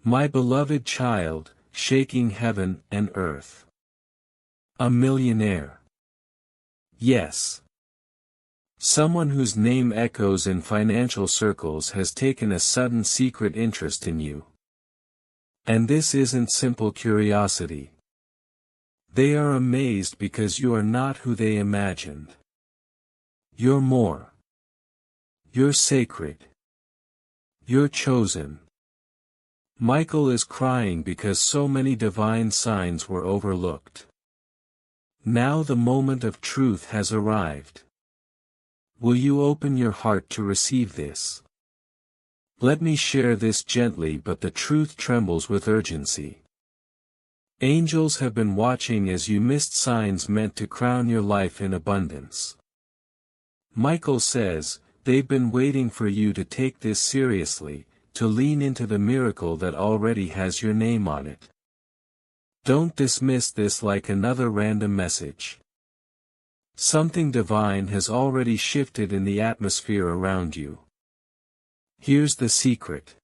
My beloved child, shaking heaven and earth. A millionaire. Yes. Someone whose name echoes in financial circles has taken a sudden secret interest in you. And this isn't simple curiosity. They are amazed because you are not who they imagined. You're more. You're sacred. You're chosen. Michael is crying because so many divine signs were overlooked. Now the moment of truth has arrived. Will you open your heart to receive this? Let me share this gently, but the truth trembles with urgency. Angels have been watching as you missed signs meant to crown your life in abundance. Michael says, they've been waiting for you to take this seriously, to lean into the miracle that already has your name on it. Don't dismiss this like another random message. Something divine has already shifted in the atmosphere around you. Here's the secret.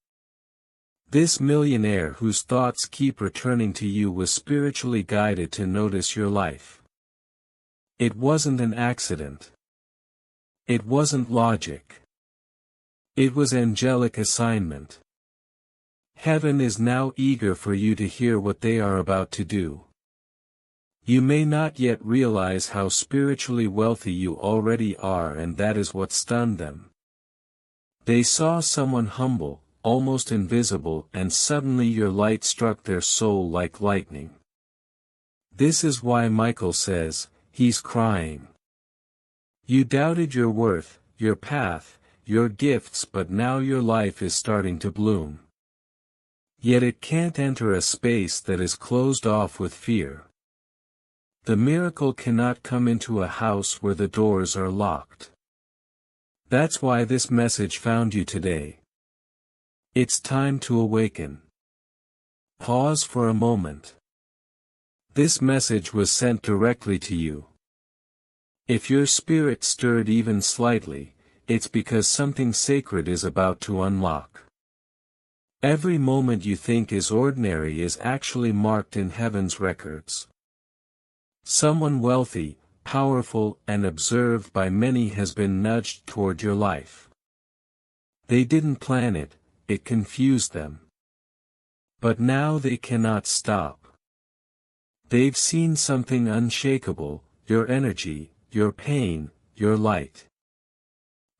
This millionaire whose thoughts keep returning to you was spiritually guided to notice your life. It wasn't an accident. It wasn't logic. It was angelic assignment. Heaven is now eager for you to hear what they are about to do. You may not yet realize how spiritually wealthy you already are, and that is what stunned them. They saw someone humble, almost invisible, and suddenly your light struck their soul like lightning. This is why Michael says, he's crying. You doubted your worth, your path, your gifts, but now your life is starting to bloom. Yet it can't enter a space that is closed off with fear. The miracle cannot come into a house where the doors are locked. That's why this message found you today. It's time to awaken. Pause for a moment. This message was sent directly to you. If your spirit stirred even slightly, it's because something sacred is about to unlock. Every moment you think is ordinary is actually marked in heaven's records. Someone wealthy, powerful, and observed by many has been nudged toward your life. They didn't plan it, it confused them. But now they cannot stop. They've seen something unshakable, your energy, your pain, your light.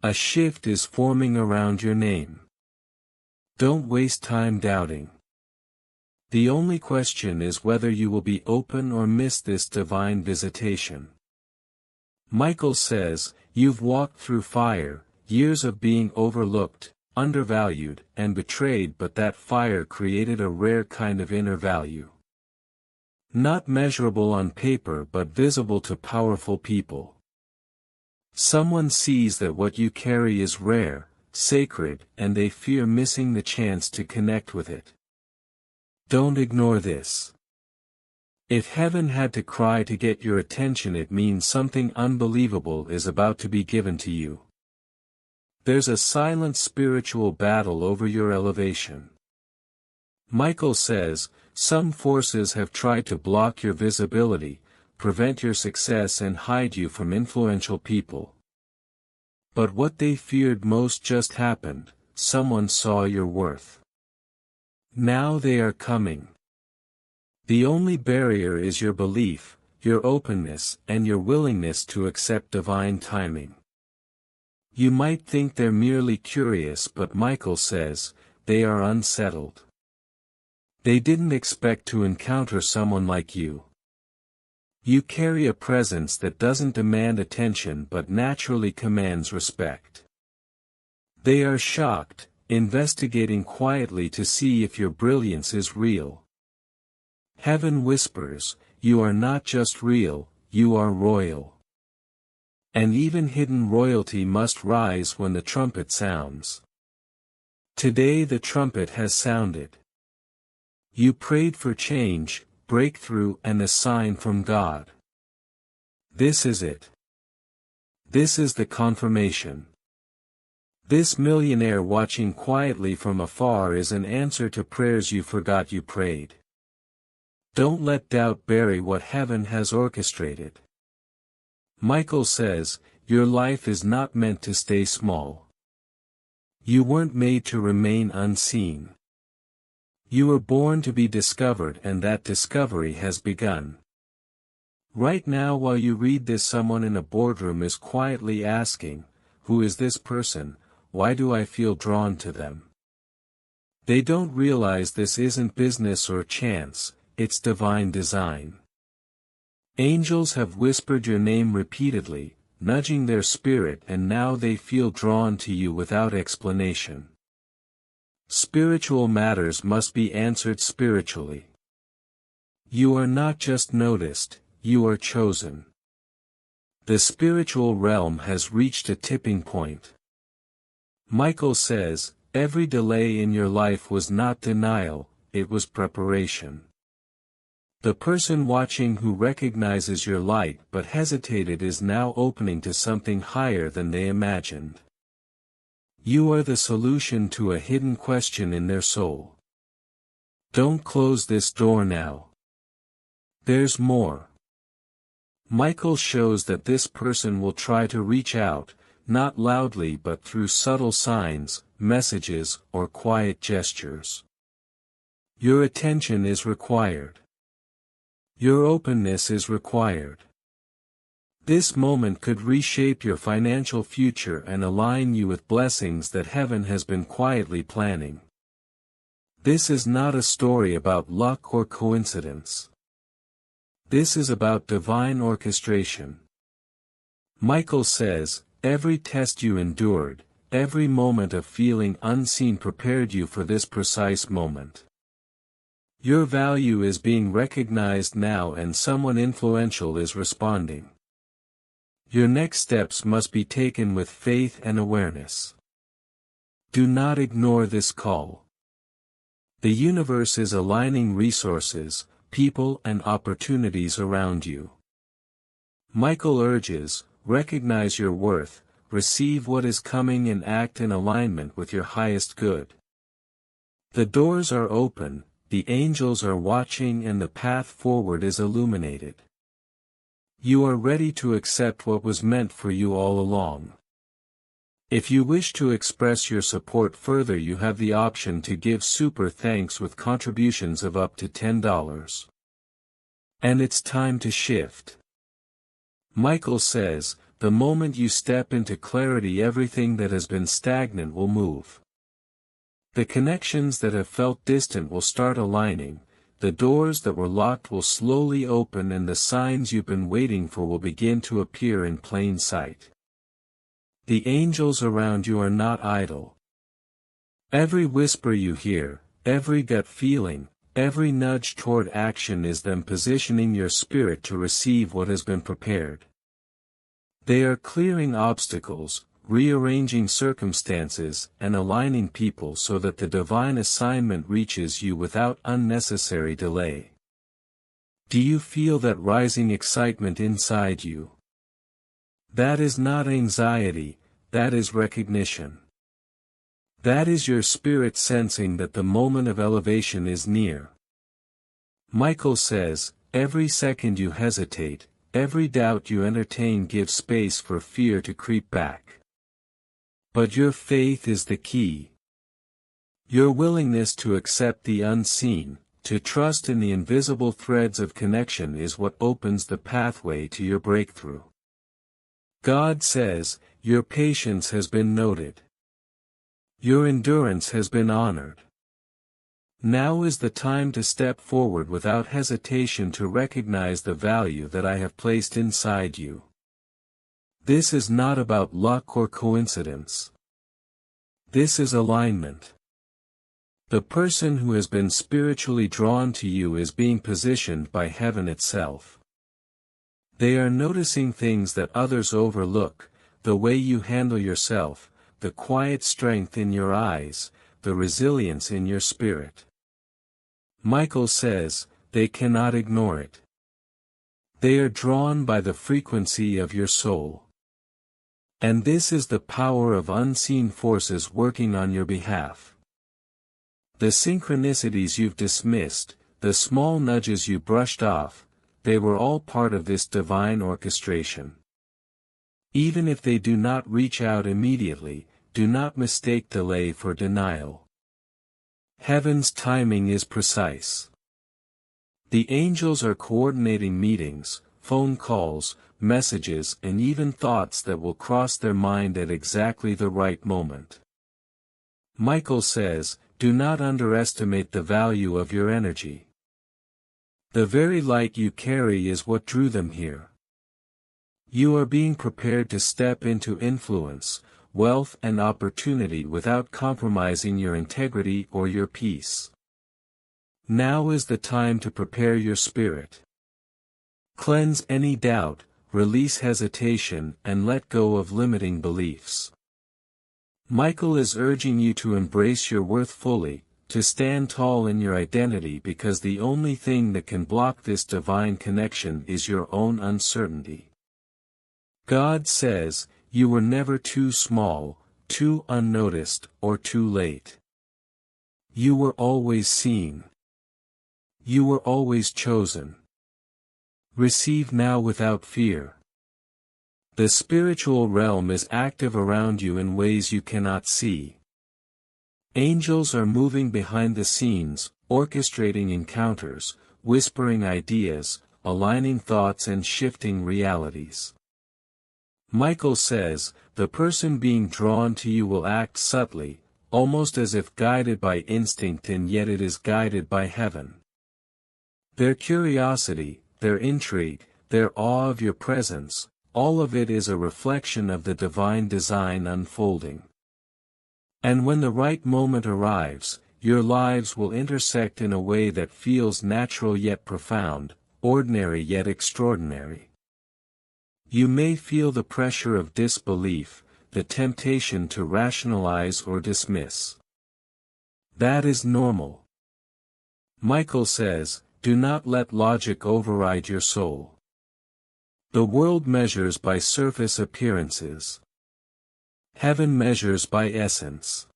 A shift is forming around your name. Don't waste time doubting. The only question is whether you will be open or miss this divine visitation. Michael says, you've walked through fire, years of being overlooked, undervalued, and betrayed, but that fire created a rare kind of inner value. Not measurable on paper but visible to powerful people. Someone sees that what you carry is rare, sacred, and they fear missing the chance to connect with it. Don't ignore this. If heaven had to cry to get your attention, it means something unbelievable is about to be given to you. There's a silent spiritual battle over your elevation. Michael says, some forces have tried to block your visibility, prevent your success, and hide you from influential people. But what they feared most just happened. Someone saw your worth. Now they are coming. The only barrier is your belief, your openness, and your willingness to accept divine timing. You might think they're merely curious, but Michael says, they are unsettled. They didn't expect to encounter someone like you. You carry a presence that doesn't demand attention but naturally commands respect. They are shocked, investigating quietly to see if your brilliance is real. Heaven whispers, you are not just real, you are royal. And even hidden royalty must rise when the trumpet sounds. Today the trumpet has sounded. You prayed for change, breakthrough, and a sign from God. This is it. This is the confirmation. This millionaire watching quietly from afar is an answer to prayers you forgot you prayed. Don't let doubt bury what heaven has orchestrated. Michael says, your life is not meant to stay small. You weren't made to remain unseen. You were born to be discovered, and that discovery has begun. Right now, while you read this, someone in a boardroom is quietly asking, who is this person? Why do I feel drawn to them? They don't realize this isn't business or chance, it's divine design. Angels have whispered your name repeatedly, nudging their spirit, and now they feel drawn to you without explanation. Spiritual matters must be answered spiritually. You are not just noticed, you are chosen. The spiritual realm has reached a tipping point. Michael says, every delay in your life was not denial, it was preparation. The person watching who recognizes your light but hesitated is now opening to something higher than they imagined. You are the solution to a hidden question in their soul. Don't close this door now. There's more. Michael shows that this person will try to reach out, not loudly but through subtle signs, messages, or quiet gestures. Your attention is required. Your openness is required. This moment could reshape your financial future and align you with blessings that heaven has been quietly planning. This is not a story about luck or coincidence. This is about divine orchestration. Michael says, every test you endured, every moment of feeling unseen prepared you for this precise moment. Your value is being recognized now, and someone influential is responding. Your next steps must be taken with faith and awareness. Do not ignore this call. The universe is aligning resources, people, and opportunities around you. Michael urges, recognize your worth, receive what is coming, and act in alignment with your highest good. The doors are open, the angels are watching, and the path forward is illuminated. You are ready to accept what was meant for you all along. If you wish to express your support further, you have the option to give super thanks with contributions of up to $10. And it's time to shift. Michael says, the moment you step into clarity, everything that has been stagnant will move. The connections that have felt distant will start aligning, the doors that were locked will slowly open, and the signs you've been waiting for will begin to appear in plain sight. The angels around you are not idle. Every whisper you hear, every gut feeling, every nudge toward action is them positioning your spirit to receive what has been prepared. They are clearing obstacles, rearranging circumstances, and aligning people so that the divine assignment reaches you without unnecessary delay. Do you feel that rising excitement inside you? That is not anxiety, that is recognition. That is your spirit sensing that the moment of elevation is near. Michael says, every second you hesitate, every doubt you entertain gives space for fear to creep back. But your faith is the key. Your willingness to accept the unseen, to trust in the invisible threads of connection is what opens the pathway to your breakthrough. God says, your patience has been noted. Your endurance has been honored. Now is the time to step forward without hesitation to recognize the value that I have placed inside you. This is not about luck or coincidence. This is alignment. The person who has been spiritually drawn to you is being positioned by heaven itself. They are noticing things that others overlook, the way you handle yourself, the quiet strength in your eyes, the resilience in your spirit. Michael says, they cannot ignore it. They are drawn by the frequency of your soul. And this is the power of unseen forces working on your behalf. The synchronicities you've dismissed, the small nudges you brushed off, they were all part of this divine orchestration. Even if they do not reach out immediately, do not mistake delay for denial. Heaven's timing is precise. The angels are coordinating meetings, phone calls, messages, and even thoughts that will cross their mind at exactly the right moment. Michael says, do not underestimate the value of your energy. The very light you carry is what drew them here. You are being prepared to step into influence, wealth and opportunity without compromising your integrity or your peace. Now is the time to prepare your spirit. Cleanse any doubt, release hesitation, and let go of limiting beliefs. Michael is urging you to embrace your worth fully, to stand tall in your identity, because the only thing that can block this divine connection is your own uncertainty. God says, you were never too small, too unnoticed, or too late. You were always seen. You were always chosen. Receive now without fear. The spiritual realm is active around you in ways you cannot see. Angels are moving behind the scenes, orchestrating encounters, whispering ideas, aligning thoughts and shifting realities. Michael says, the person being drawn to you will act subtly, almost as if guided by instinct, and yet it is guided by heaven. Their curiosity, their intrigue, their awe of your presence, all of it is a reflection of the divine design unfolding. And when the right moment arrives, your lives will intersect in a way that feels natural yet profound, ordinary yet extraordinary. You may feel the pressure of disbelief, the temptation to rationalize or dismiss. That is normal. Michael says, do not let logic override your soul. The world measures by surface appearances. Heaven measures by essence.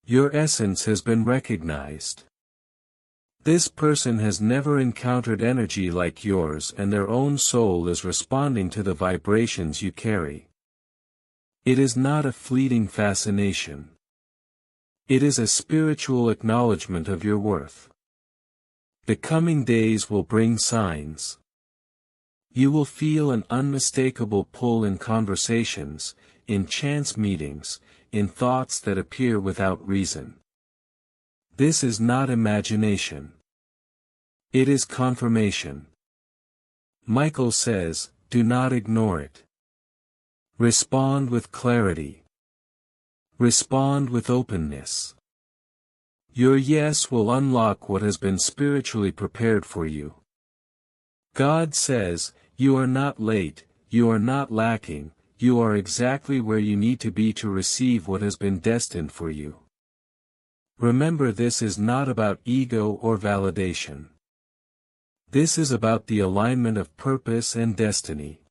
Your essence has been recognized. This person has never encountered energy like yours, and their own soul is responding to the vibrations you carry. It is not a fleeting fascination. It is a spiritual acknowledgement of your worth. The coming days will bring signs. You will feel an unmistakable pull in conversations, in chance meetings, in thoughts that appear without reason. This is not imagination. It is confirmation. Michael says, do not ignore it. Respond with clarity. Respond with openness. Your yes will unlock what has been spiritually prepared for you. God says, you are not late, you are not lacking, you are exactly where you need to be to receive what has been destined for you. Remember, this is not about ego or validation. This is about the alignment of purpose and destiny.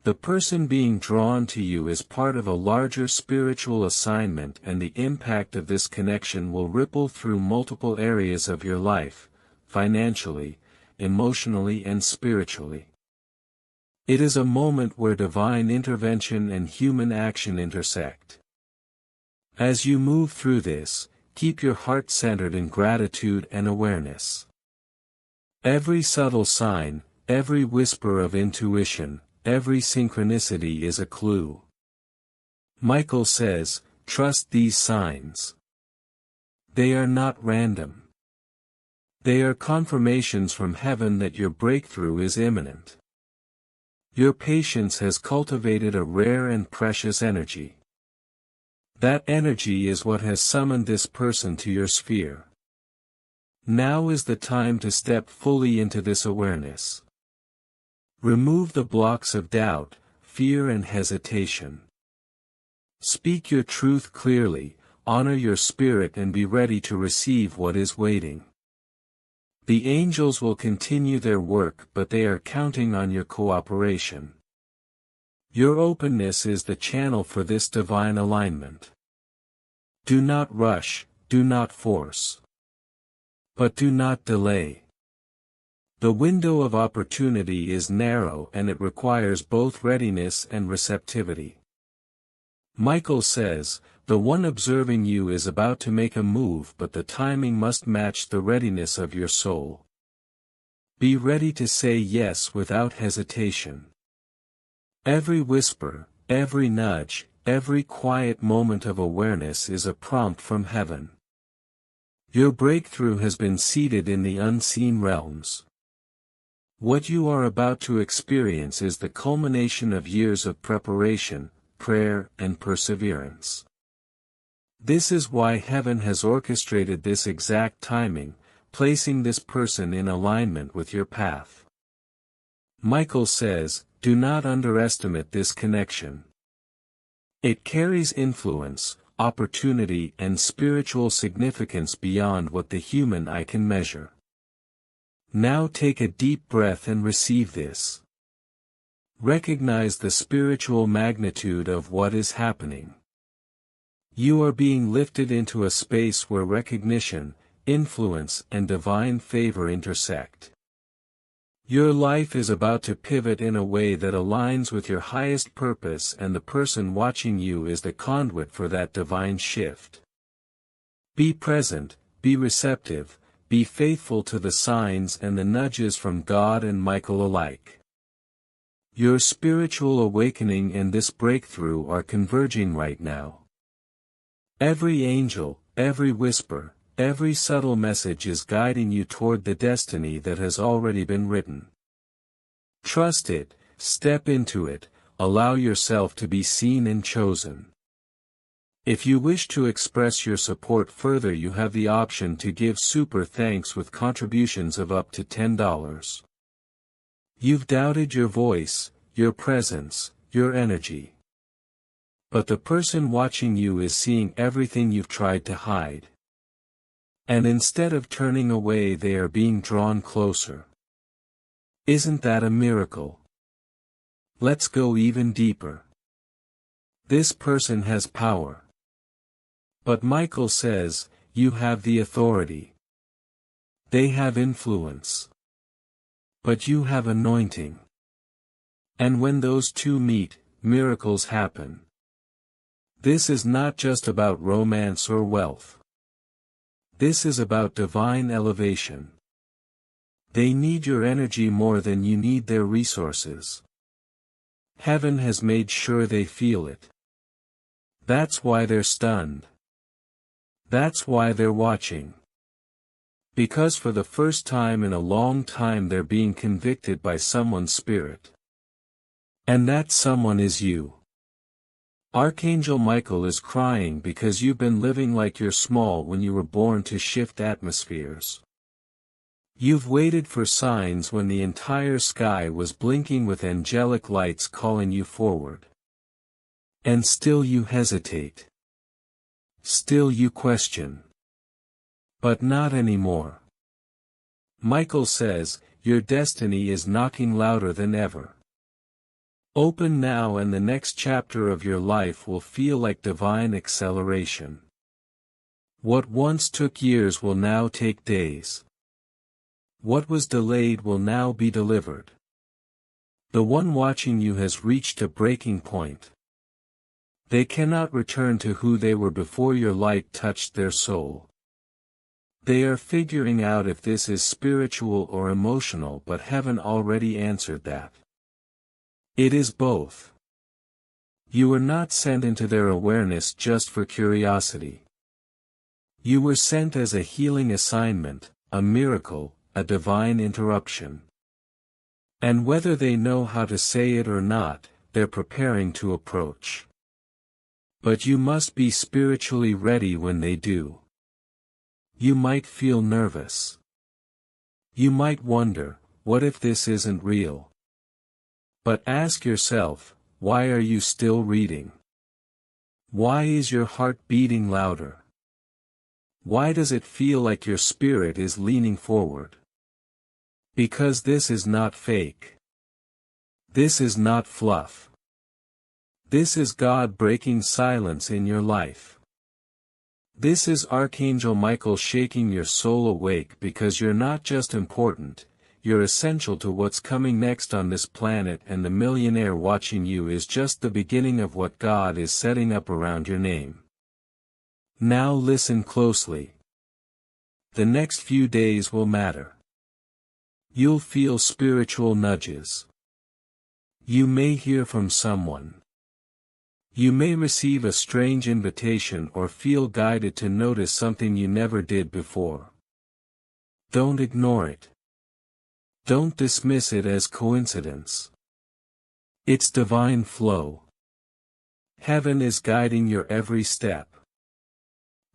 The person being drawn to you is part of a larger spiritual assignment, and the impact of this connection will ripple through multiple areas of your life, financially, emotionally, and spiritually. It is a moment where divine intervention and human action intersect. As you move through this, keep your heart centered in gratitude and awareness. Every subtle sign, every whisper of intuition, every synchronicity is a clue. Michael says, trust these signs. They are not random. They are confirmations from heaven that your breakthrough is imminent. Your patience has cultivated a rare and precious energy. That energy is what has summoned this person to your sphere. Now is the time to step fully into this awareness. Remove the blocks of doubt, fear, and hesitation. Speak your truth clearly, honor your spirit, and be ready to receive what is waiting. The angels will continue their work, but they are counting on your cooperation. Your openness is the channel for this divine alignment. Do not rush, do not force. But do not delay. The window of opportunity is narrow and it requires both readiness and receptivity. Michael says, the one observing you is about to make a move, but the timing must match the readiness of your soul. Be ready to say yes without hesitation. Every whisper, every nudge, every quiet moment of awareness is a prompt from heaven. Your breakthrough has been seeded in the unseen realms. What you are about to experience is the culmination of years of preparation, prayer, and perseverance. This is why heaven has orchestrated this exact timing, placing this person in alignment with your path. Michael says, do not underestimate this connection. It carries influence, opportunity, and spiritual significance beyond what the human eye can measure. Now take a deep breath and receive this. Recognize the spiritual magnitude of what is happening. You are being lifted into a space where recognition, influence, and divine favor intersect. Your life is about to pivot in a way that aligns with your highest purpose, and the person watching you is the conduit for that divine shift. Be present, be receptive, be faithful to the signs and the nudges from God and Michael alike. Your spiritual awakening and this breakthrough are converging right now. Every angel, every whisper, every subtle message is guiding you toward the destiny that has already been written. Trust it, step into it, allow yourself to be seen and chosen. If you wish to express your support further, you have the option to give super thanks with contributions of up to $10. You've doubted your voice, your presence, your energy. But the person watching you is seeing everything you've tried to hide. And instead of turning away, they are being drawn closer. Isn't that a miracle? Let's go even deeper. This person has power. But Michael says, you have the authority. They have influence. But you have anointing. And when those two meet, miracles happen. This is not just about romance or wealth. This is about divine elevation. They need your energy more than you need their resources. Heaven has made sure they feel it. That's why they're stunned. That's why they're watching. Because for the first time in a long time they're being convicted by someone's spirit. And that someone is you. Archangel Michael is crying because you've been living like you're small when you were born to shift atmospheres. You've waited for signs when the entire sky was blinking with angelic lights calling you forward. And still you hesitate. Still you question. But not anymore. Michael says, your destiny is knocking louder than ever. Open now and the next chapter of your life will feel like divine acceleration. What once took years will now take days. What was delayed will now be delivered. The one watching you has reached a breaking point. They cannot return to who they were before your light touched their soul. They are figuring out if this is spiritual or emotional, but heaven already answered that. It is both. You were not sent into their awareness just for curiosity. You were sent as a healing assignment, a miracle, a divine interruption. And whether they know how to say it or not, they're preparing to approach. But you must be spiritually ready when they do. You might feel nervous. You might wonder, what if this isn't real? But ask yourself, why are you still reading? Why is your heart beating louder? Why does it feel like your spirit is leaning forward? Because this is not fake. This is not fluff. This is God breaking silence in your life. This is Archangel Michael shaking your soul awake because you're not just important, you're essential to what's coming next on this planet, and the millionaire watching you is just the beginning of what God is setting up around your name. Now listen closely. The next few days will matter. You'll feel spiritual nudges. You may hear from someone. You may receive a strange invitation or feel guided to notice something you never did before. Don't ignore it. Don't dismiss it as coincidence. It's divine flow. Heaven is guiding your every step.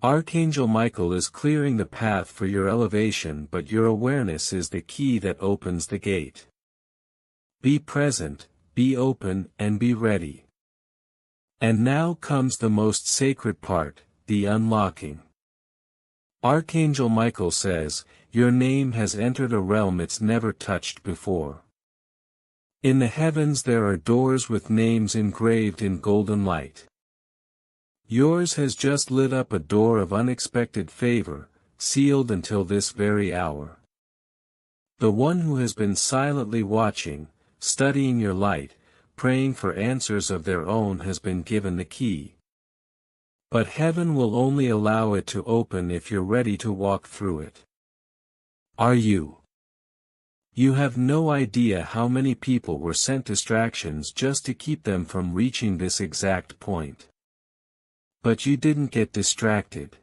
Archangel Michael is clearing the path for your elevation, but your awareness is the key that opens the gate. Be present, be open, and be ready. And now comes the most sacred part, the unlocking. Archangel Michael says, your name has entered a realm it's never touched before. In the heavens there are doors with names engraved in golden light. Yours has just lit up a door of unexpected favor, sealed until this very hour. The one who has been silently watching, studying your light, praying for answers of their own has been given the key. But heaven will only allow it to open if you're ready to walk through it. Are you? You have no idea how many people were sent distractions just to keep them from reaching this exact point. But you didn't get distracted.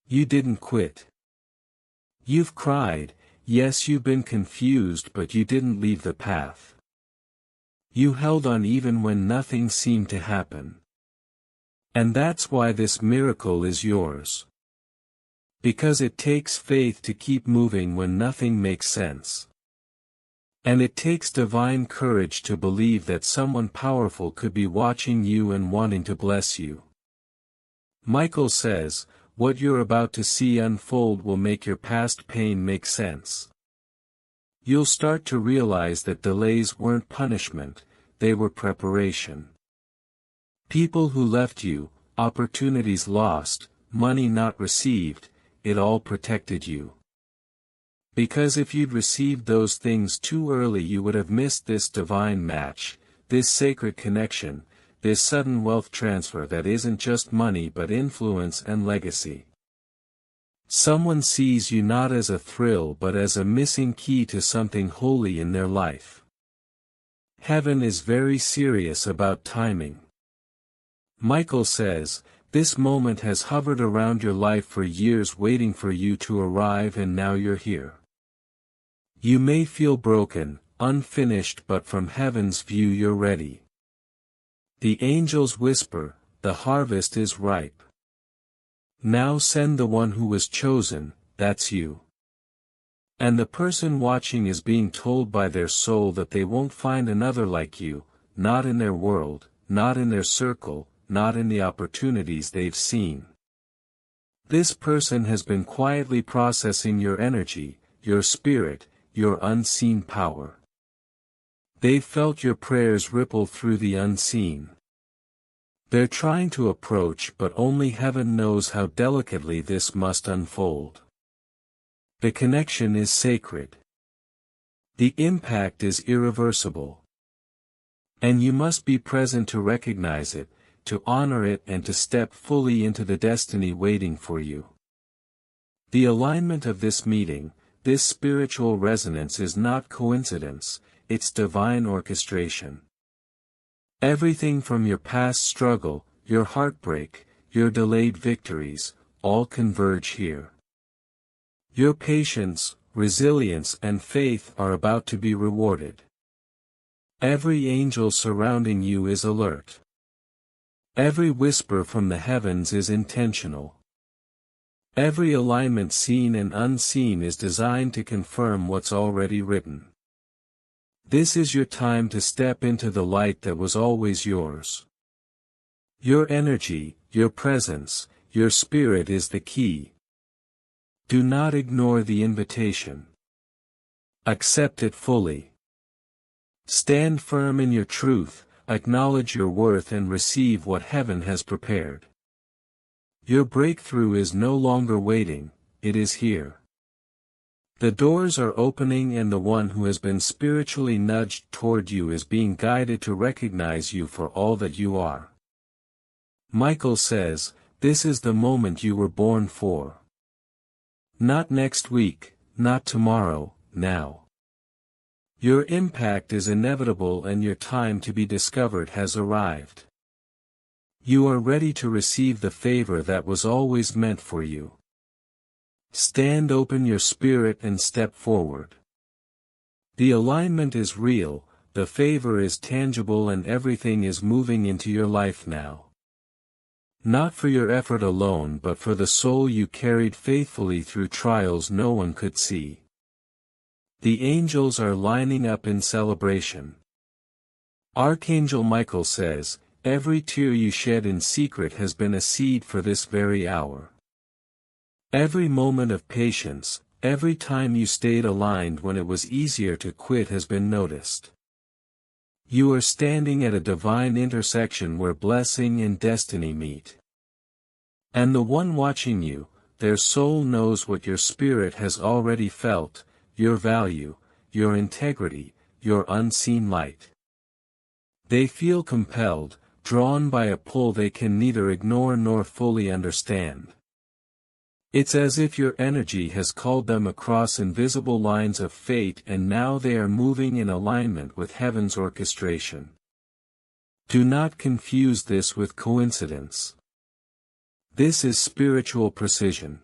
You didn't quit. You've cried, yes, you've been confused, but you didn't leave the path. You held on even when nothing seemed to happen. And that's why this miracle is yours. Because it takes faith to keep moving when nothing makes sense. And it takes divine courage to believe that someone powerful could be watching you and wanting to bless you. Michael says, what you're about to see unfold will make your past pain make sense. You'll start to realize that delays weren't punishment, they were preparation. People who left you, opportunities lost, money not received, it all protected you. Because if you'd received those things too early, you would have missed this divine match, this sacred connection, this sudden wealth transfer that isn't just money but influence and legacy. Someone sees you not as a thrill but as a missing key to something holy in their life. Heaven is very serious about timing. Michael says, this moment has hovered around your life for years waiting for you to arrive, and now you're here. You may feel broken, unfinished, but from heaven's view you're ready. The angels whisper, the harvest is ripe. Now send the one who was chosen, that's you. And the person watching is being told by their soul that they won't find another like you, not in their world, not in their circle, not in the opportunities they've seen. This person has been quietly processing your energy, your spirit, your unseen power. They've felt your prayers ripple through the unseen. They're trying to approach, but only heaven knows how delicately this must unfold. The connection is sacred. The impact is irreversible. And you must be present to recognize it, to honor it, and to step fully into the destiny waiting for you. The alignment of this meeting, this spiritual resonance, is not coincidence, it's divine orchestration. Everything from your past struggle, your heartbreak, your delayed victories, all converge here. Your patience, resilience, and faith are about to be rewarded. Every angel surrounding you is alert. Every whisper from the heavens is intentional. Every alignment seen and unseen is designed to confirm what's already written. This is your time to step into the light that was always yours. Your energy, your presence, your spirit is the key. Do not ignore the invitation. Accept it fully. Stand firm in your truth, acknowledge your worth and receive what heaven has prepared. Your breakthrough is no longer waiting, it is here. The doors are opening and the one who has been spiritually nudged toward you is being guided to recognize you for all that you are. Michael says, this is the moment you were born for. Not next week, not tomorrow, now. Your impact is inevitable and your time to be discovered has arrived. You are ready to receive the favor that was always meant for you. Stand open your spirit and step forward. The alignment is real, the favor is tangible and everything is moving into your life now. Not for your effort alone but for the soul you carried faithfully through trials no one could see. The angels are lining up in celebration. Archangel Michael says, every tear you shed in secret has been a seed for this very hour. Every moment of patience, every time you stayed aligned when it was easier to quit has been noticed. You are standing at a divine intersection where blessing and destiny meet. And the one watching you, their soul knows what your spirit has already felt, your value, your integrity, your unseen light. They feel compelled, drawn by a pull they can neither ignore nor fully understand. It's as if your energy has called them across invisible lines of fate and now they are moving in alignment with heaven's orchestration. Do not confuse this with coincidence. This is spiritual precision.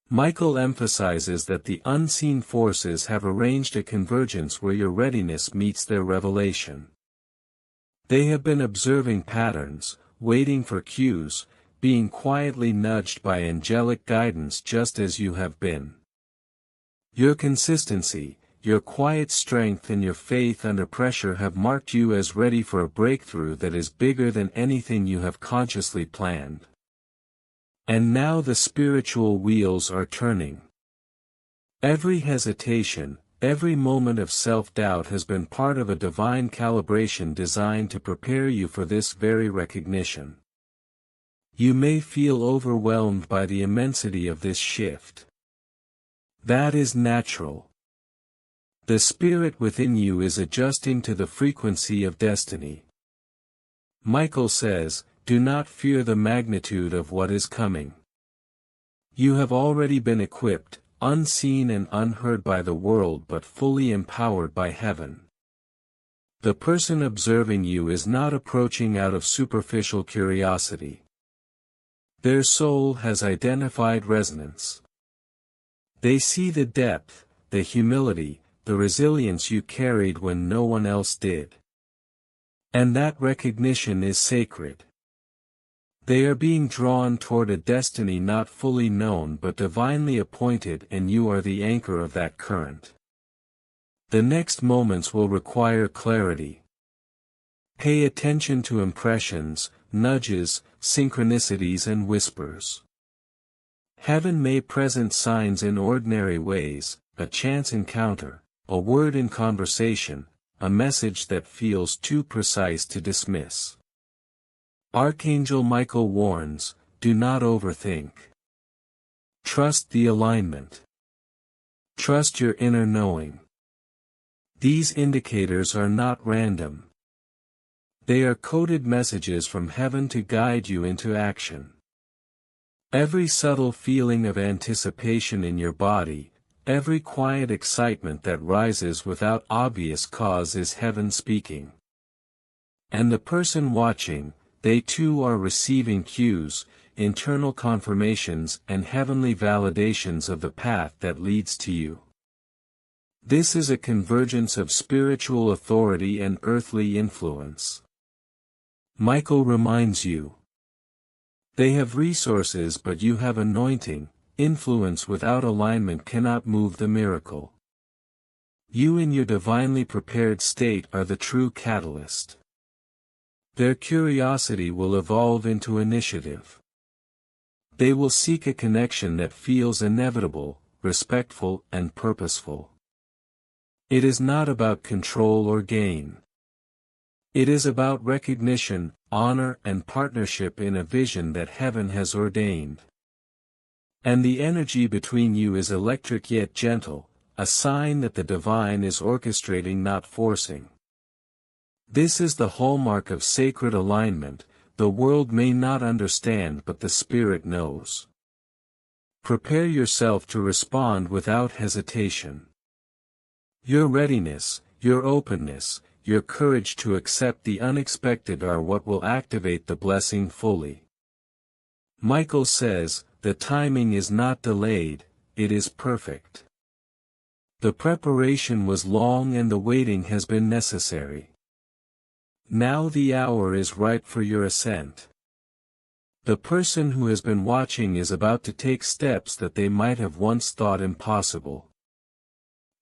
Michael emphasizes that the unseen forces have arranged a convergence where your readiness meets their revelation. They have been observing patterns, waiting for cues, being quietly nudged by angelic guidance just as you have been. Your consistency, your quiet strength and your faith under pressure have marked you as ready for a breakthrough that is bigger than anything you have consciously planned. And now the spiritual wheels are turning. Every hesitation, every moment of self-doubt has been part of a divine calibration designed to prepare you for this very recognition. You may feel overwhelmed by the immensity of this shift. That is natural. The spirit within you is adjusting to the frequency of destiny. Michael says, do not fear the magnitude of what is coming. You have already been equipped, unseen and unheard by the world but fully empowered by heaven. The person observing you is not approaching out of superficial curiosity. Their soul has identified resonance. They see the depth, the humility, the resilience you carried when no one else did. And that recognition is sacred. They are being drawn toward a destiny not fully known but divinely appointed and you are the anchor of that current. The next moments will require clarity. Pay attention to impressions, nudges, synchronicities and whispers. Heaven may present signs in ordinary ways, a chance encounter, a word in conversation, a message that feels too precise to dismiss. Archangel Michael warns, do not overthink. Trust the alignment. Trust your inner knowing. These indicators are not random. They are coded messages from heaven to guide you into action. Every subtle feeling of anticipation in your body, every quiet excitement that rises without obvious cause is heaven speaking. And the person watching, they too are receiving cues, internal confirmations and heavenly validations of the path that leads to you. This is a convergence of spiritual authority and earthly influence. Michael reminds you. They have resources but you have anointing, influence without alignment cannot move the miracle. You in your divinely prepared state are the true catalyst. Their curiosity will evolve into initiative. They will seek a connection that feels inevitable, respectful and purposeful. It is not about control or gain. It is about recognition, honor and partnership in a vision that heaven has ordained. And the energy between you is electric yet gentle, a sign that the divine is orchestrating not forcing. This is the hallmark of sacred alignment. The world may not understand but the Spirit knows. Prepare yourself to respond without hesitation. Your readiness, your openness, your courage to accept the unexpected are what will activate the blessing fully. Michael says, the timing is not delayed, it is perfect. The preparation was long and the waiting has been necessary. Now the hour is right for your ascent. The person who has been watching is about to take steps that they might have once thought impossible.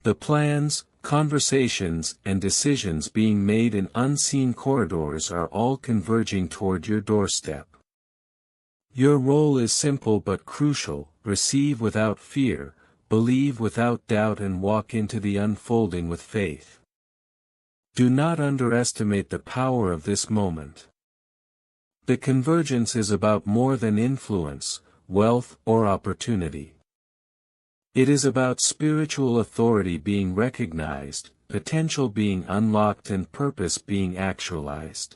The plans, conversations, and decisions being made in unseen corridors are all converging toward your doorstep. Your role is simple but crucial: receive without fear, believe without doubt, and walk into the unfolding with faith. Do not underestimate the power of this moment. The convergence is about more than influence, wealth, or opportunity. It is about spiritual authority being recognized, potential being unlocked, and purpose being actualized.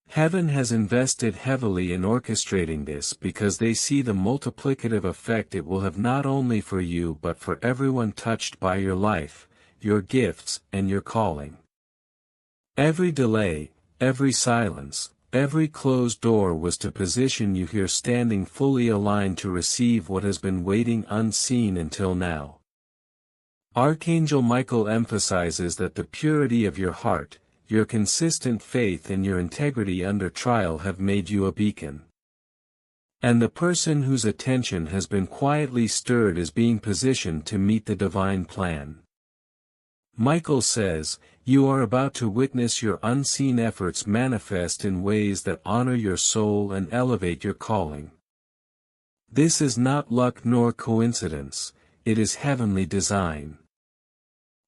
Heaven has invested heavily in orchestrating this because they see the multiplicative effect it will have not only for you but for everyone touched by your life, your gifts, and your calling. Every delay, every silence, every closed door was to position you here standing fully aligned to receive what has been waiting unseen until now. Archangel Michael emphasizes that the purity of your heart, your consistent faith and your integrity under trial have made you a beacon. And the person whose attention has been quietly stirred is being positioned to meet the divine plan. Michael says, you are about to witness your unseen efforts manifest in ways that honor your soul and elevate your calling. This is not luck nor coincidence, it is heavenly design.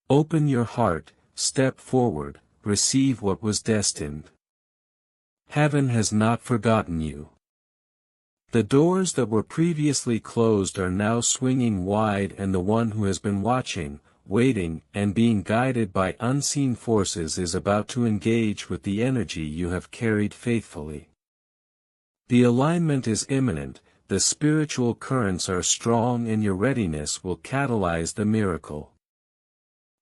Open your heart, step forward, receive what was destined. Heaven has not forgotten you. The doors that were previously closed are now swinging wide, and the one who has been watching, waiting, and being guided by unseen forces is about to engage with the energy you have carried faithfully. The alignment is imminent, the spiritual currents are strong, and your readiness will catalyze the miracle.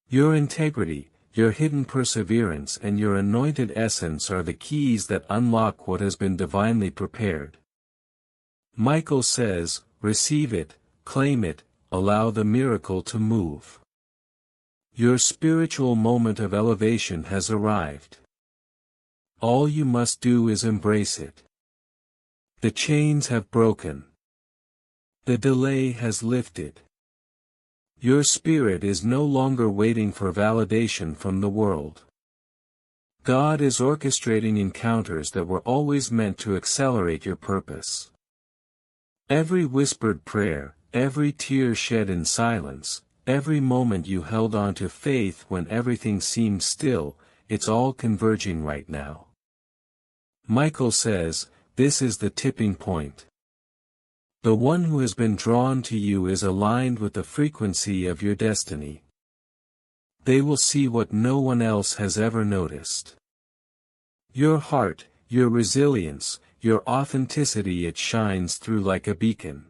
Your integrity, your hidden perseverance, and your anointed essence are the keys that unlock what has been divinely prepared. Michael says, receive it, claim it, allow the miracle to move. Your spiritual moment of elevation has arrived. All you must do is embrace it. The chains have broken. The delay has lifted. Your spirit is no longer waiting for validation from the world. God is orchestrating encounters that were always meant to accelerate your purpose. Every whispered prayer, every tear shed in silence, every moment you held on to faith when everything seemed still, it's all converging right now. Michael says, this is the tipping point. The one who has been drawn to you is aligned with the frequency of your destiny. They will see what no one else has ever noticed. Your heart, your resilience, your authenticity, it shines through like a beacon.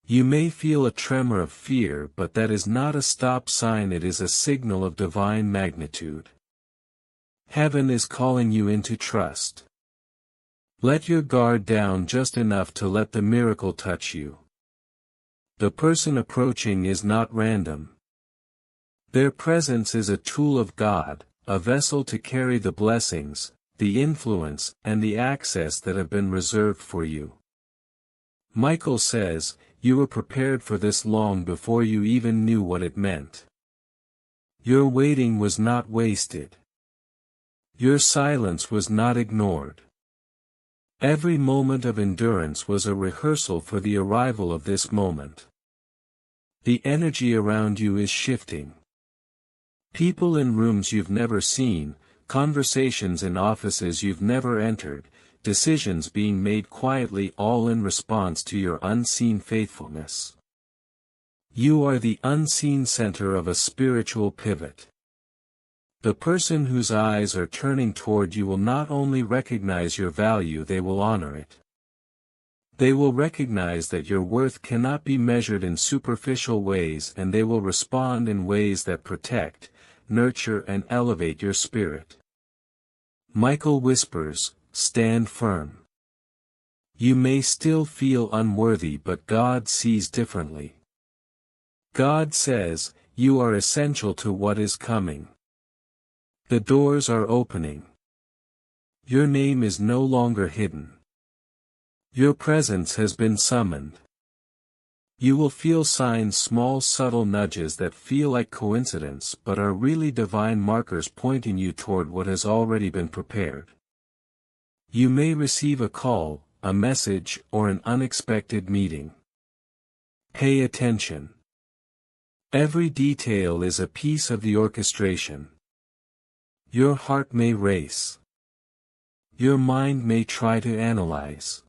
You may feel a tremor of fear, but that is not a stop sign, it is a signal of divine magnitude. Heaven is calling you into trust. Let your guard down just enough to let the miracle touch you. The person approaching is not random. Their presence is a tool of God, a vessel to carry the blessings, the influence, and the access that have been reserved for you. Michael says, you were prepared for this long before you even knew what it meant. Your waiting was not wasted. Your silence was not ignored. Every moment of endurance was a rehearsal for the arrival of this moment. The energy around you is shifting. People in rooms you've never seen, conversations in offices you've never entered, decisions being made quietly, all in response to your unseen faithfulness. You are the unseen center of a spiritual pivot. The person whose eyes are turning toward you will not only recognize your value, they will honor it. They will recognize that your worth cannot be measured in superficial ways, and they will respond in ways that protect, nurture and elevate your spirit. Michael whispers, stand firm. You may still feel unworthy, but God sees differently. God says, you are essential to what is coming. The doors are opening. Your name is no longer hidden. Your presence has been summoned. You will feel signs, small subtle nudges that feel like coincidence but are really divine markers pointing you toward what has already been prepared. You may receive a call, a message, or an unexpected meeting. Pay attention. Every detail is a piece of the orchestration. Your heart may race. Your mind may try to analyze.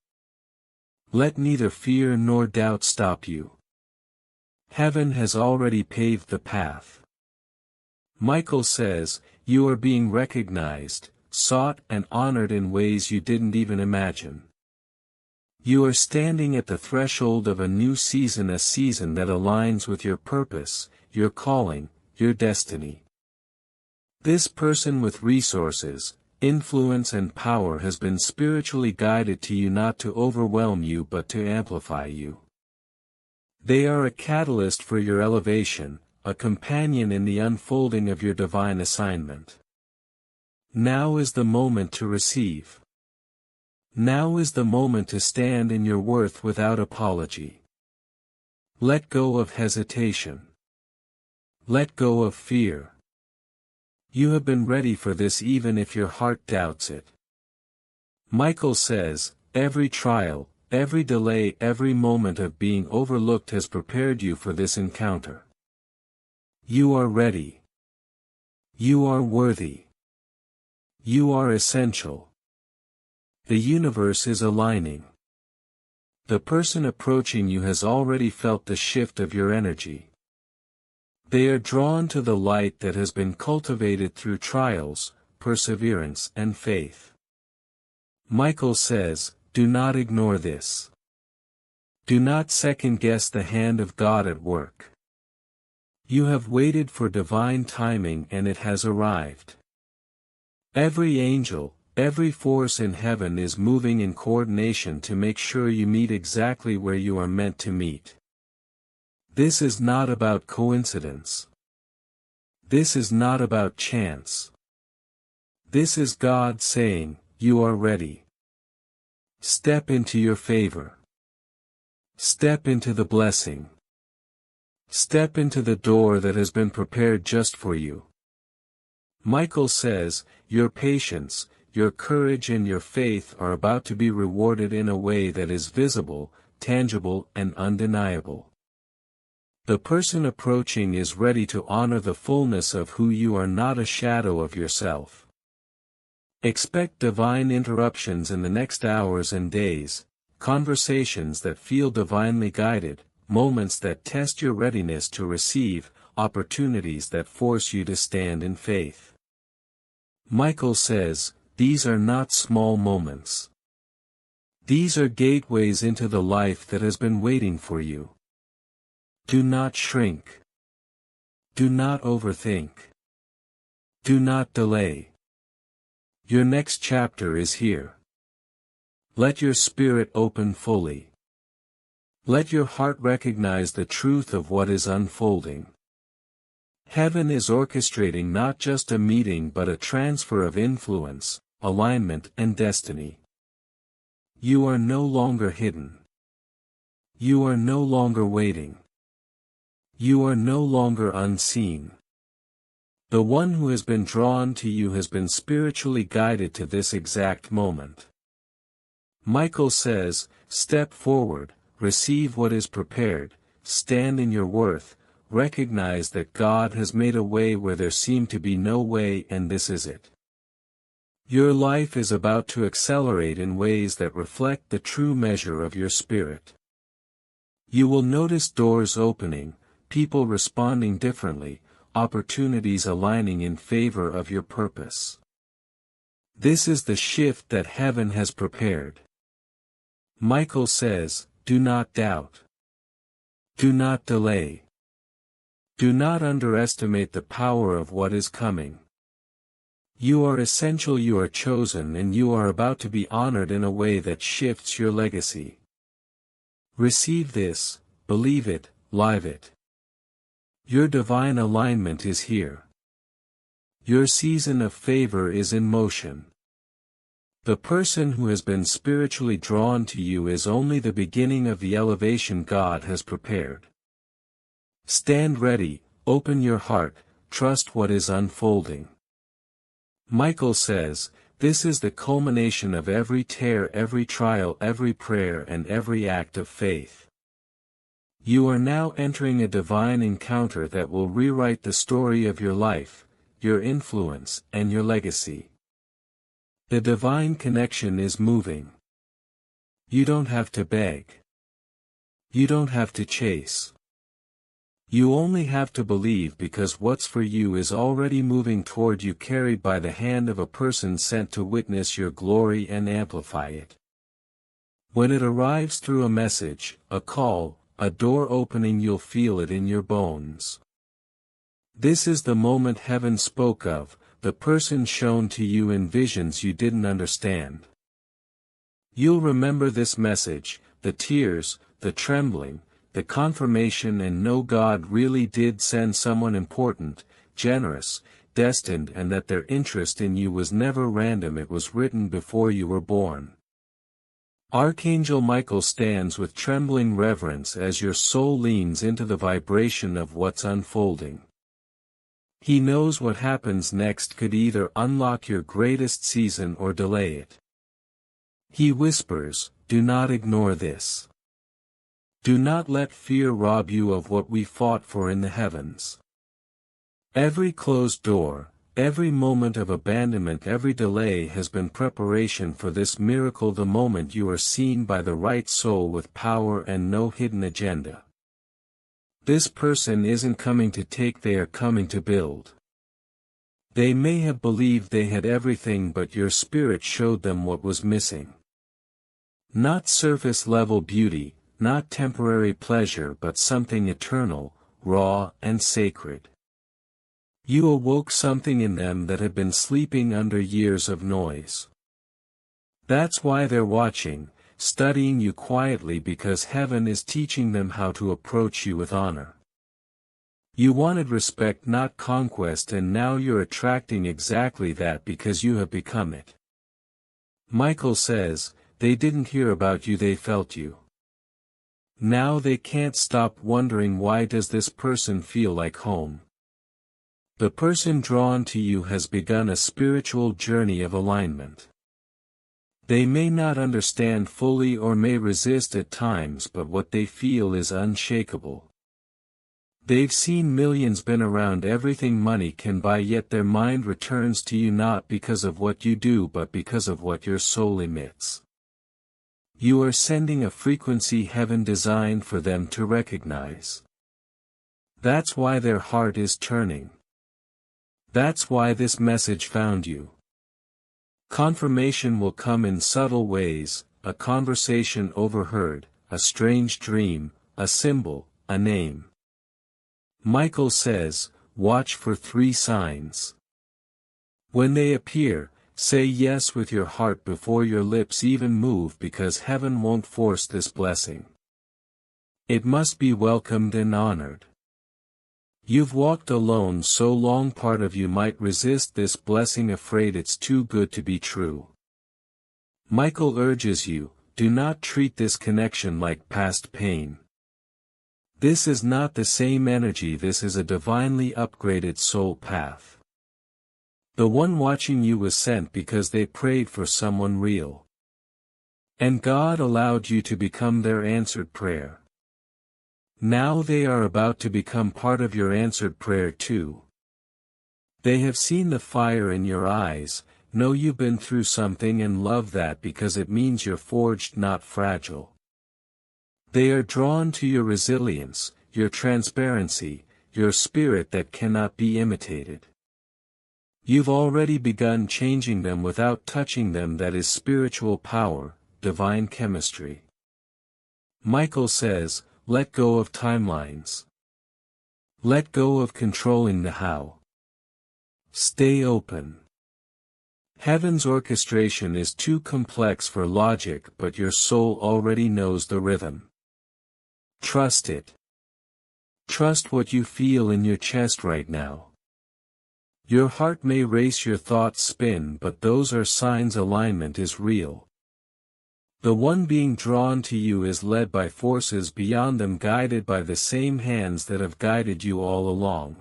Let neither fear nor doubt stop you. Heaven has already paved the path. Michael says, you are being recognized, sought and honored in ways you didn't even imagine. You are standing at the threshold of a new season, a season that aligns with your purpose, your calling, your destiny. This person with resources, influence and power has been spiritually guided to you, not to overwhelm you but to amplify you. They are a catalyst for your elevation, a companion in the unfolding of your divine assignment. Now is the moment to receive. Now is the moment to stand in your worth without apology. Let go of hesitation. Let go of fear. You have been ready for this even if your heart doubts it. Michael says, every trial, every delay, every moment of being overlooked has prepared you for this encounter. You are ready. You are worthy. You are essential. The universe is aligning. The person approaching you has already felt the shift of your energy. They are drawn to the light that has been cultivated through trials, perseverance and faith. Michael says, do not ignore this. Do not second-guess the hand of God at work. You have waited for divine timing and it has arrived. Every angel, every force in heaven is moving in coordination to make sure you meet exactly where you are meant to meet. This is not about coincidence. This is not about chance. This is God saying, you are ready. Step into your favor. Step into the blessing. Step into the door that has been prepared just for you. Michael says, your patience, your courage and your faith are about to be rewarded in a way that is visible, tangible and undeniable. The person approaching is ready to honor the fullness of who you are, not a shadow of yourself. Expect divine interruptions in the next hours and days, conversations that feel divinely guided, moments that test your readiness to receive, opportunities that force you to stand in faith. Michael says, these are not small moments. These are gateways into the life that has been waiting for you. Do not shrink. Do not overthink. Do not delay. Your next chapter is here. Let your spirit open fully. Let your heart recognize the truth of what is unfolding. Heaven is orchestrating not just a meeting but a transfer of influence, alignment and destiny. You are no longer hidden. You are no longer waiting. You are no longer unseen. The one who has been drawn to you has been spiritually guided to this exact moment. Michael says, step forward, receive what is prepared, stand in your worth, recognize that God has made a way where there seemed to be no way, and this is it. Your life is about to accelerate in ways that reflect the true measure of your spirit. You will notice doors opening, people responding differently, opportunities aligning in favor of your purpose. This is the shift that heaven has prepared. Michael says, do not doubt. Do not delay. Do not underestimate the power of what is coming. You are essential, you are chosen, and you are about to be honored in a way that shifts your legacy. Receive this, believe it, live it. Your divine alignment is here. Your season of favor is in motion. The person who has been spiritually drawn to you is only the beginning of the elevation God has prepared. Stand ready, open your heart, trust what is unfolding. Michael says, this is the culmination of every tear, every trial, every prayer, and every act of faith. You are now entering a divine encounter that will rewrite the story of your life, your influence, and your legacy. The divine connection is moving. You don't have to beg. You don't have to chase. You only have to believe, because what's for you is already moving toward you, carried by the hand of a person sent to witness your glory and amplify it. When it arrives through a message, a call, a door opening, you'll feel it in your bones. This is the moment heaven spoke of, the person shown to you in visions you didn't understand. You'll remember this message, the tears, the trembling, the confirmation, and know God really did send someone important, generous, destined, and that their interest in you was never random, it was written before you were born. Archangel Michael stands with trembling reverence as your soul leans into the vibration of what's unfolding. He knows what happens next could either unlock your greatest season or delay it. He whispers, do not ignore this. Do not let fear rob you of what we fought for in the heavens. Every closed door, every moment of abandonment, every delay has been preparation for this miracle, the moment you are seen by the right soul with power and no hidden agenda. This person isn't coming to take, they are coming to build. They may have believed they had everything, but your spirit showed them what was missing. Not surface-level beauty, not temporary pleasure, but something eternal, raw, and sacred. You awoke something in them that had been sleeping under years of noise. That's why they're watching, studying you quietly, because heaven is teaching them how to approach you with honor. You wanted respect, not conquest, and now you're attracting exactly that because you have become it. Michael says, they didn't hear about you, they felt you. Now they can't stop wondering, why does this person feel like home? The person drawn to you has begun a spiritual journey of alignment. They may not understand fully or may resist at times, but what they feel is unshakable. They've seen millions, been around everything money can buy, yet their mind returns to you not because of what you do but because of what your soul emits. You are sending a frequency heaven designed for them to recognize. That's why their heart is turning. That's why this message found you. Confirmation will come in subtle ways, a conversation overheard, a strange dream, a symbol, a name. Michael says, watch for 3 signs. When they appear, say yes with your heart before your lips even move, because heaven won't force this blessing. It must be welcomed and honored. You've walked alone so long, part of you might resist this blessing, afraid it's too good to be true. Michael urges you, do not treat this connection like past pain. This is not the same energy, this is a divinely upgraded soul path. The one watching you was sent because they prayed for someone real. And God allowed you to become their answered prayer. Now they are about to become part of your answered prayer too. They have seen the fire in your eyes, Know you've been through something and love that because it means you're forged, not fragile. They are drawn to your resilience, your transparency, your spirit that cannot be imitated. You've already begun changing them without touching them. That is spiritual power, divine chemistry. Michael says, let go of timelines. Let go of controlling the how. Stay open. Heaven's orchestration is too complex for logic, but your soul already knows the rhythm. Trust it. Trust what you feel in your chest right now. Your heart may race, your thoughts spin, but those are signs alignment is real. The one being drawn to you is led by forces beyond them, guided by the same hands that have guided you all along.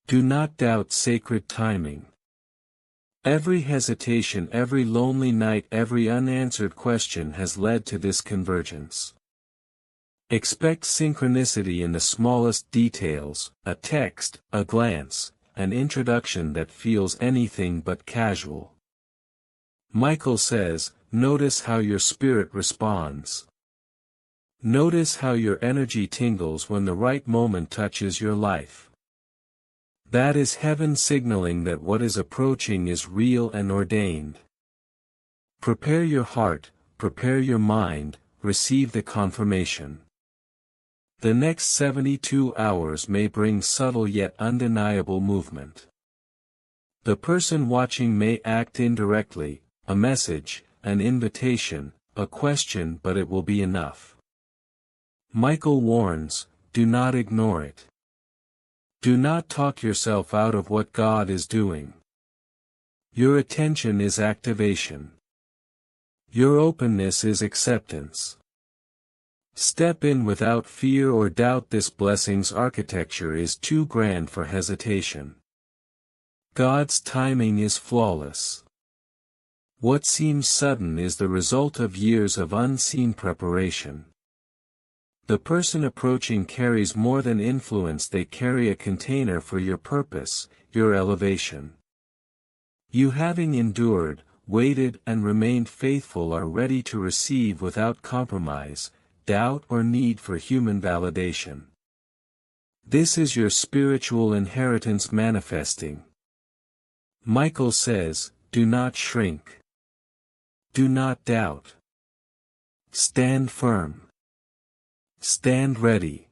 Do not doubt sacred timing. Every hesitation, every lonely night, every unanswered question has led to this convergence. Expect synchronicity in the smallest details, a text, a glance, an introduction that feels anything but casual. Michael says, notice how your spirit responds. Notice how your energy tingles when the right moment touches your life. That is heaven signaling that what is approaching is real and ordained. Prepare your heart, prepare your mind, receive the confirmation. The next 72 hours may bring subtle yet undeniable movement. The person watching may act indirectly, a message, an invitation, a question, but it will be enough. Michael warns, do not ignore it. Do not talk yourself out of what God is doing. Your attention is activation. Your openness is acceptance. Step in without fear or doubt. This blessing's architecture is too grand for hesitation. God's timing is flawless. What seems sudden is the result of years of unseen preparation. The person approaching carries more than influence, they carry a container for your purpose, your elevation. You, having endured, waited and remained faithful, are ready to receive without compromise, doubt or need for human validation. This is your spiritual inheritance manifesting. Michael says, do not shrink. Do not doubt. Stand firm. Stand ready.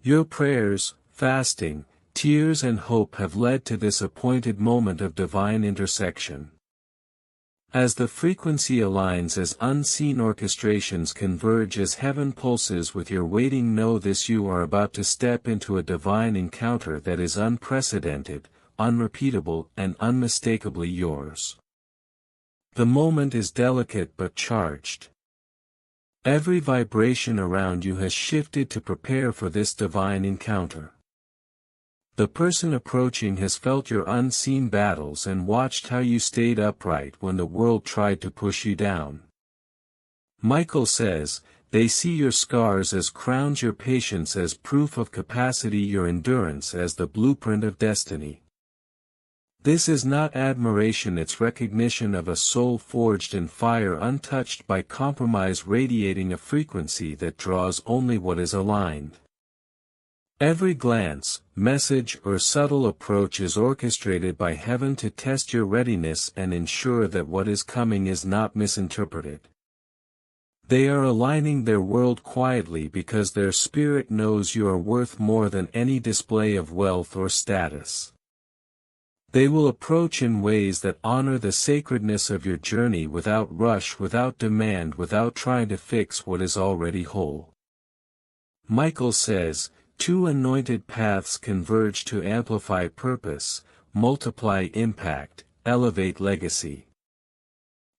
Your prayers, fasting, tears and hope have led to this appointed moment of divine intersection. As the frequency aligns, as unseen orchestrations converge, as heaven pulses with your waiting, know this: you are about to step into a divine encounter that is unprecedented, unrepeatable, and unmistakably yours. The moment is delicate but charged. Every vibration around you has shifted to prepare for this divine encounter. The person approaching has felt your unseen battles and watched how you stayed upright when the world tried to push you down. Michael says, they see your scars as crowns, your patience as proof of capacity, your endurance as the blueprint of destiny. This is not admiration, it's recognition of a soul forged in fire, untouched by compromise, radiating a frequency that draws only what is aligned. Every glance, message, or subtle approach is orchestrated by heaven to test your readiness and ensure that what is coming is not misinterpreted. They are aligning their world quietly because their spirit knows you are worth more than any display of wealth or status. They will approach in ways that honor the sacredness of your journey, without rush, without demand, without trying to fix what is already whole. Michael says, two anointed paths converge to amplify purpose, multiply impact, elevate legacy.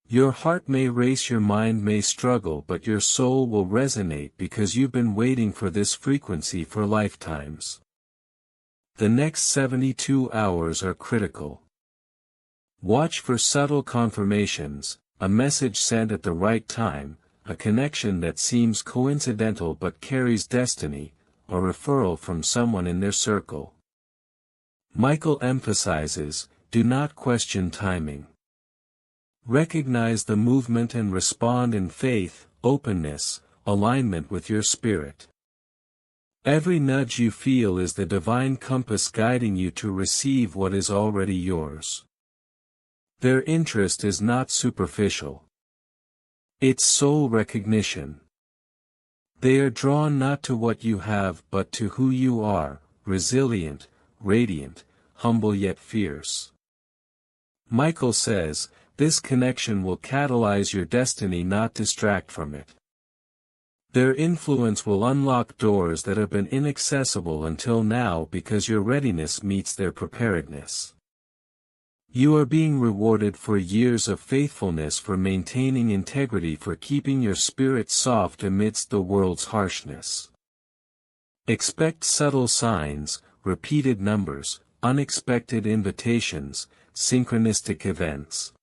Your heart may race, your mind may struggle, but your soul will resonate because you've been waiting for this frequency for lifetimes. The next 72 hours are critical. Watch for subtle confirmations, a message sent at the right time, a connection that seems coincidental but carries destiny, a referral from someone in their circle. Michael emphasizes, do not question timing. Recognize the movement and respond in faith, openness, alignment with your spirit. Every nudge you feel is the divine compass guiding you to receive what is already yours. Their interest is not superficial. It's soul recognition. They are drawn not to what you have but to who you are, resilient, radiant, humble yet fierce. Michael says, this connection will catalyze your destiny, not distract from it. Their influence will unlock doors that have been inaccessible until now because your readiness meets their preparedness. You are being rewarded for years of faithfulness, for maintaining integrity, for keeping your spirit soft amidst the world's harshness. Expect subtle signs, repeated numbers, unexpected invitations, synchronistic events.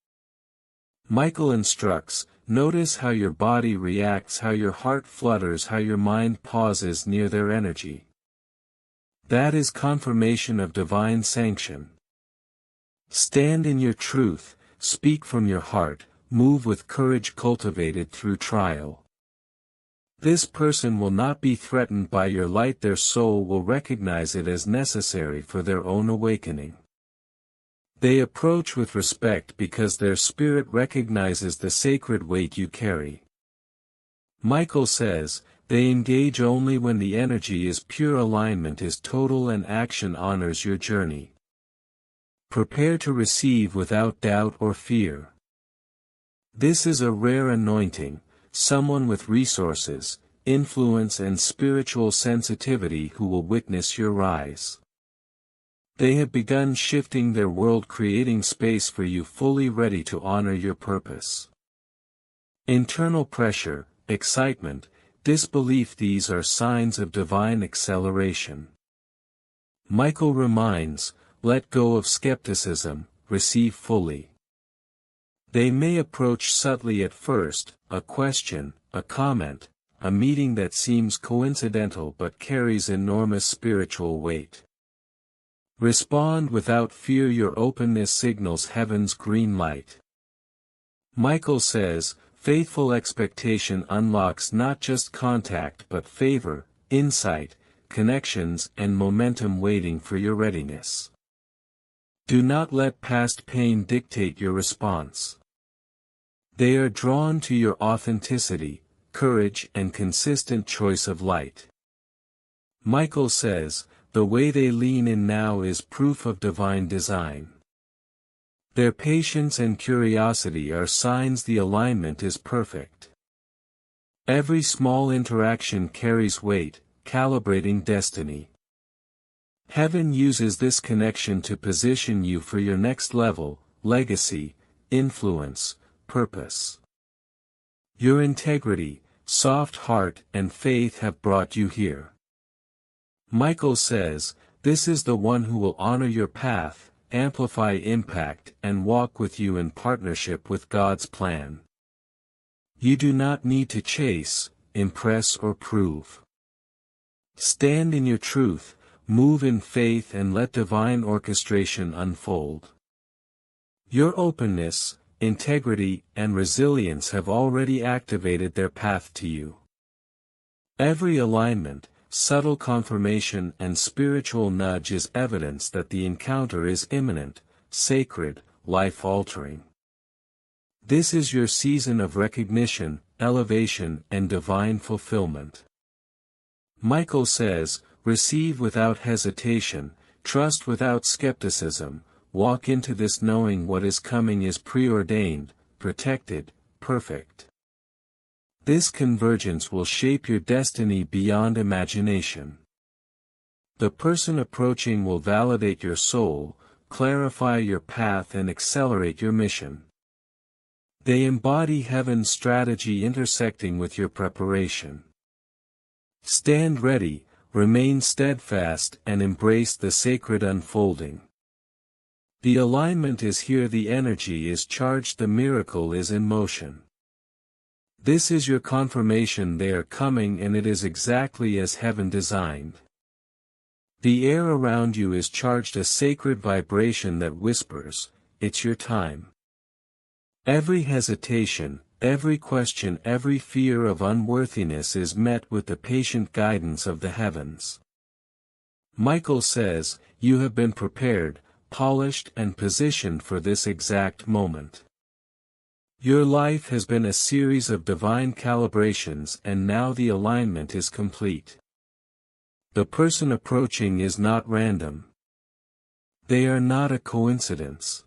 Michael instructs, notice how your body reacts, how your heart flutters, how your mind pauses near their energy. That is confirmation of divine sanction. Stand in your truth, speak from your heart, move with courage cultivated through trial. This person will not be threatened by your light, their soul will recognize it as necessary for their own awakening. They approach with respect because their spirit recognizes the sacred weight you carry. Michael says, they engage only when the energy is pure, alignment is total, and action honors your journey. Prepare to receive without doubt or fear. This is a rare anointing, someone with resources, influence and spiritual sensitivity who will witness your rise. They have begun shifting their world, creating space for you, fully ready to honor your purpose. Internal pressure, excitement, disbelief, these are signs of divine acceleration. Michael reminds, let go of skepticism, receive fully. They may approach subtly at first, a question, a comment, a meeting that seems coincidental but carries enormous spiritual weight. Respond without fear, your openness signals heaven's green light. Michael says, faithful expectation unlocks not just contact but favor, insight, connections and momentum waiting for your readiness. Do not let past pain dictate your response. They are drawn to your authenticity, courage and consistent choice of light. Michael says, the way they lean in now is proof of divine design. Their patience and curiosity are signs the alignment is perfect. Every small interaction carries weight, calibrating destiny. Heaven uses this connection to position you for your next level, legacy, influence, purpose. Your integrity, soft heart and faith have brought you here. Michael says, this is the one who will honor your path, amplify impact and walk with you in partnership with God's plan. You do not need to chase, impress or prove. Stand in your truth, move in faith and let divine orchestration unfold. Your openness, integrity and resilience have already activated their path to you. Every alignment, subtle confirmation and spiritual nudge is evidence that the encounter is imminent, sacred, life-altering. This is your season of recognition, elevation and divine fulfillment. Michael says, receive without hesitation, trust without skepticism, walk into this knowing what is coming is preordained, protected, perfect. This convergence will shape your destiny beyond imagination. The person approaching will validate your soul, clarify your path and accelerate your mission. They embody heaven's strategy intersecting with your preparation. Stand ready, remain steadfast and embrace the sacred unfolding. The alignment is here, the energy is charged, the miracle is in motion. This is your confirmation they are coming and it is exactly as heaven designed. The air around you is charged a sacred vibration that whispers, "It's your time." Every hesitation, every question, every fear of unworthiness is met with the patient guidance of the heavens. Michael says, "You have been prepared, polished and positioned for this exact moment. Your life has been a series of divine calibrations and now the alignment is complete." The person approaching is not random. They are not a coincidence.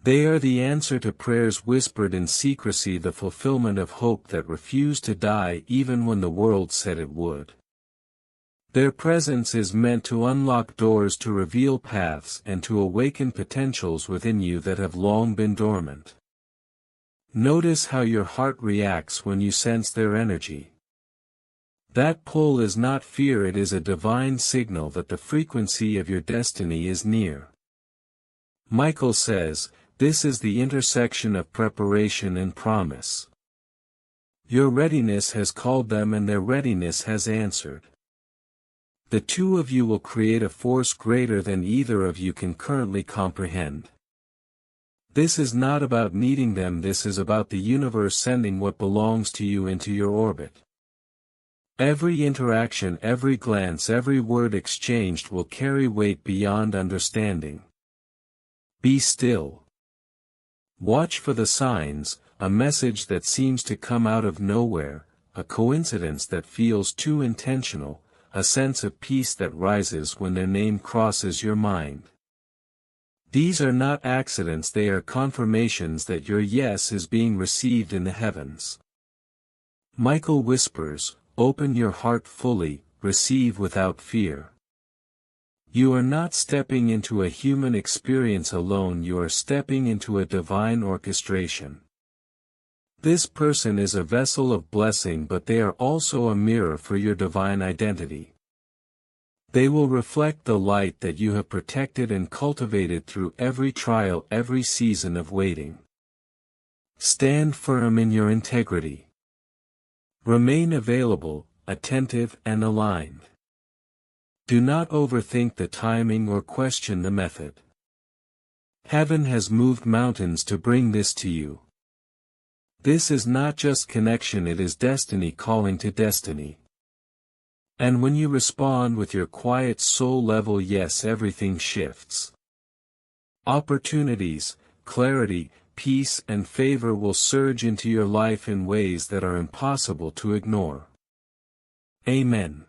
They are the answer to prayers whispered in secrecy, the fulfillment of hope that refused to die even when the world said it would. Their presence is meant to unlock doors, to reveal paths and to awaken potentials within you that have long been dormant. Notice how your heart reacts when you sense their energy. That pull is not fear, it is a divine signal that the frequency of your destiny is near. Michael says, "This is the intersection of preparation and promise." Your readiness has called them and their readiness has answered. The two of you will create a force greater than either of you can currently comprehend. This is not about needing them, this is about the universe sending what belongs to you into your orbit. Every interaction, every glance, every word exchanged will carry weight beyond understanding. Be still. Watch for the signs, a message that seems to come out of nowhere, a coincidence that feels too intentional, a sense of peace that rises when their name crosses your mind. These are not accidents, they are confirmations that your yes is being received in the heavens. Michael whispers, "Open your heart fully, receive without fear." You are not stepping into a human experience alone, you are stepping into a divine orchestration. This person is a vessel of blessing, but they are also a mirror for your divine identity. They will reflect the light that you have protected and cultivated through every trial, every season of waiting. Stand firm in your integrity. Remain available, attentive and aligned. Do not overthink the timing or question the method. Heaven has moved mountains to bring this to you. This is not just connection, it is destiny calling to destiny. And when you respond with your quiet soul level yes, everything shifts. Opportunities, clarity, peace and favor will surge into your life in ways that are impossible to ignore. Amen.